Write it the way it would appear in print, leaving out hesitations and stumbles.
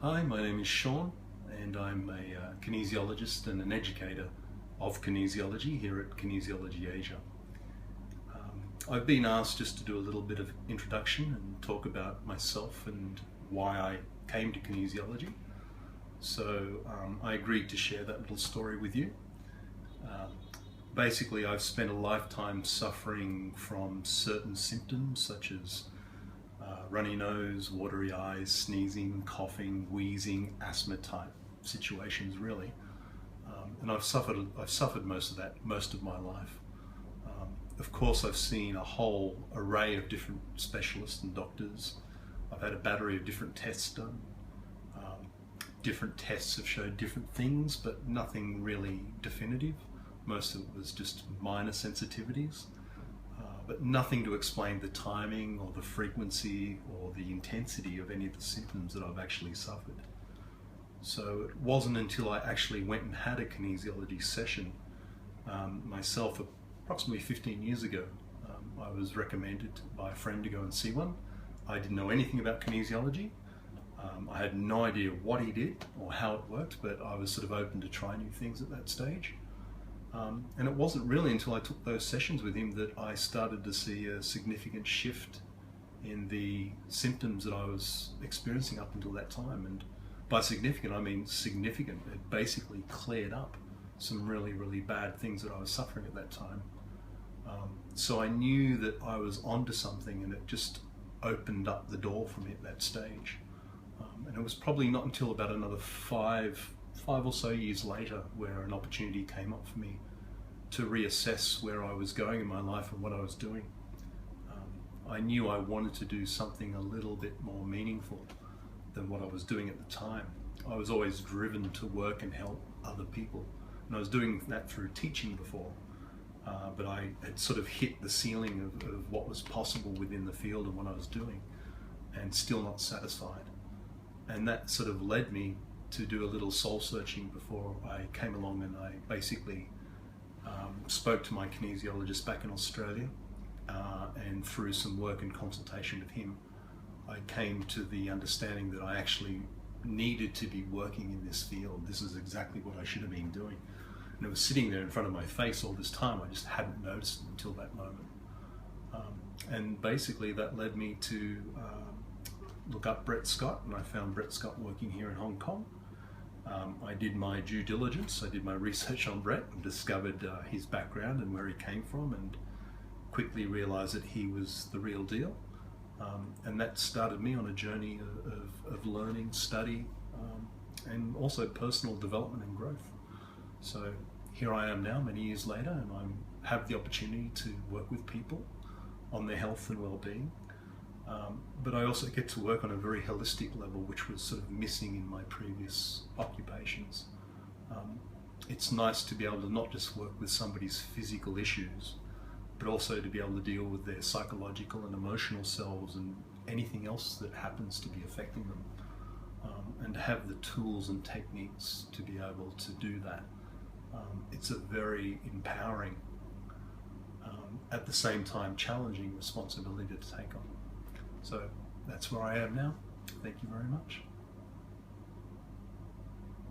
Hi, my name is Sean and I'm a kinesiologist and an educator of kinesiology here at Kinesiology Asia. I've been asked just to do a little bit of introduction and talk about myself and why I came to kinesiology. So I agreed to share that little story with you. Basically, I've spent a lifetime suffering from certain symptoms such as runny nose, watery eyes, sneezing, coughing, wheezing, asthma type situations really. And I've suffered most of my life. Of course, I've seen a whole array of different specialists and doctors. I've had a battery of different tests done. Different tests have showed different things, but nothing really definitive. Most of it was just minor sensitivities, but nothing to explain the timing or the frequency or the intensity of any of the symptoms that I've actually suffered. So it wasn't until I actually went and had a kinesiology session myself approximately 15 years ago. I was recommended by a friend to go and see one. I didn't know anything about kinesiology. I had no idea what he did or how it worked, but I was sort of open to try new things at that stage. And it wasn't really until I took those sessions with him that I started to see a significant shift in the symptoms that I was experiencing up until that time. And by significant, I mean significant. It basically cleared up some really, really bad things that I was suffering at that time. So I knew that I was onto something, and it just opened up the door for me at that stage. And it was probably not until about another five or so years later where an opportunity came up for me to reassess where I was going in my life and what I was doing. I knew I wanted to do something a little bit more meaningful than what I was doing at the time. I was always driven to work and help other people, and I was doing that through teaching before, but I had sort of hit the ceiling of what was possible within the field and what I was doing, and still not satisfied. And that sort of led me to do a little soul searching before I came along, and I basically spoke to my kinesiologist back in Australia, and through some work and consultation with him, I came to the understanding that I actually needed to be working in this field. This is exactly what I should have been doing. And it was sitting there in front of my face all this time. I just hadn't noticed it until that moment. And basically that led me to look up Brett Scott, and I found Brett Scott working here in Hong Kong. I did my due diligence, I did my research on Brett and discovered his background and where he came from, and quickly realized that he was the real deal. And that started me on a journey of learning, study, and also personal development and growth. So here I am now, many years later, and I have the opportunity to work with people on their health and well-being. But I also get to work on a very holistic level, which was sort of missing in my previous occupations. It's nice to be able to not just work with somebody's physical issues, but also to be able to deal with their psychological and emotional selves and anything else that happens to be affecting them, and to have the tools and techniques to be able to do that. It's a very empowering, at the same time challenging responsibility to take on. So that's where I am now. Thank you very much.